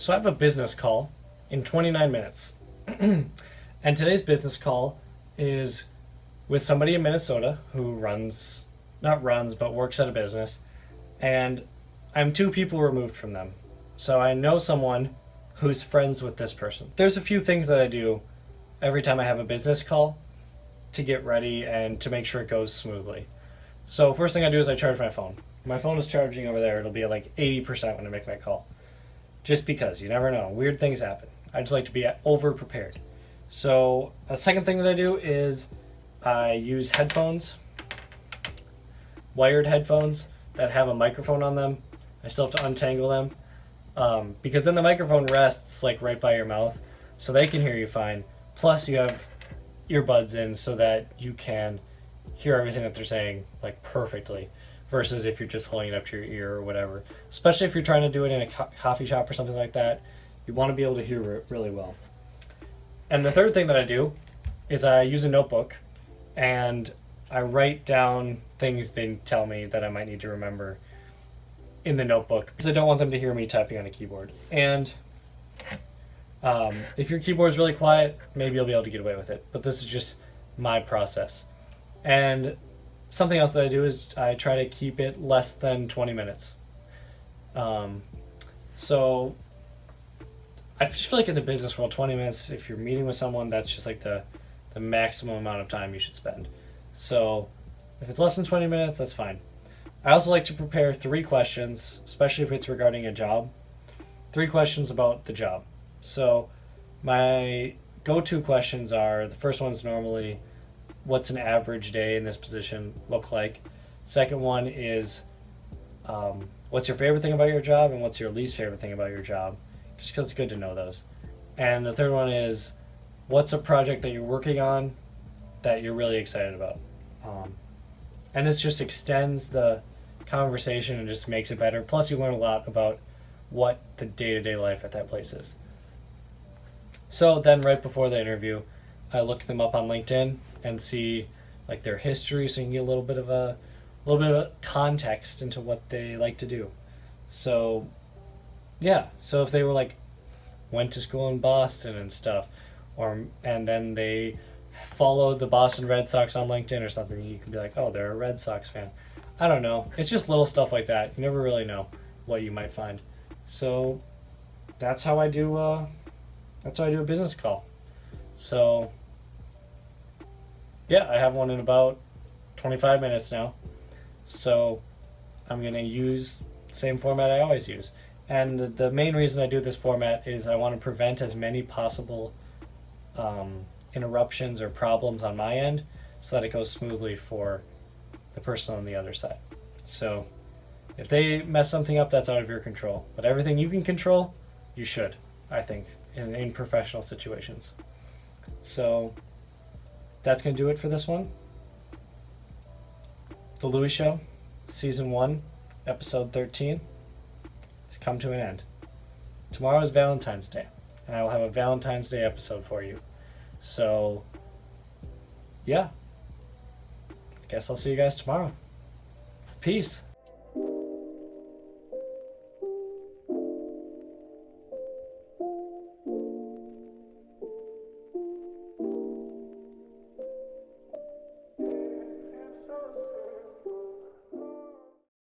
So I have a business call in 29 minutes. And today's business call is with somebody in Minnesota who not runs, but works at a business. And I'm two people removed from them. So I know someone who's friends with this person. There's a few things that I do every time I have a business call to get ready and to make sure it goes smoothly. So first thing I do is I charge my phone. My phone is charging over there. It'll be at like 80% when I make my call. Just because, you never know. Weird things happen. I just like to be over prepared. So a second thing that I do is I use headphones, wired headphones that have a microphone on them. I still have to untangle them because then the microphone rests like right by your mouth so they can hear you fine. Plus you have earbuds in so that you can hear everything that they're saying like perfectly versus if you're just holding it up to your ear or whatever. Especially if you're trying to do it in a coffee shop or something like that, you want to be able to hear it really well. And the third thing that I do is I use a notebook and I write down things they tell me that I might need to remember in the notebook because I don't want them to hear me typing on a keyboard. And if your keyboard is really quiet, maybe you'll be able to get away with it. But this is just my process. And something else that I do is I try to keep it less than 20 minutes. So I just feel like in the business world, 20 minutes, if you're meeting with someone, that's just like the maximum amount of time you should spend. So if it's less than 20 minutes, that's fine. I also like to prepare 3 questions, especially if it's regarding a job. 3 questions about the job. So my go-to questions are, the first one's normally, what's an average day in this position look like? Second one is, what's your favorite thing about your job and what's your least favorite thing about your job? Just because it's good to know those. And the third one is, what's a project that you're working on that you're really excited about? And this just extends the conversation and just makes it better. Plus you learn a lot about what the day-to-day life at that place is. So then right before the interview, I look them up on LinkedIn and see like their history so you can get a little bit of context into what they like to do. So yeah, so if they were like went to school in Boston and stuff, and then they followed the Boston Red Sox on LinkedIn or something, you can be like, oh, they're a Red Sox fan. I don't know. It's just little stuff like that. You never really know what you might find. So that's how I do a business call. So yeah, I have one in about 25 minutes now. So I'm going to use the same format I always use. And the main reason I do this format is I want to prevent as many possible interruptions or problems on my end so that it goes smoothly for the person on the other side. So if they mess something up, that's out of your control. But everything you can control, you should, I think, in professional situations. So that's going to do it for this one. The Louis Show, Season 1, Episode 13, has come to an end. Tomorrow is Valentine's Day, and I will have a Valentine's Day episode for you. So, yeah. I guess I'll see you guys tomorrow. Peace.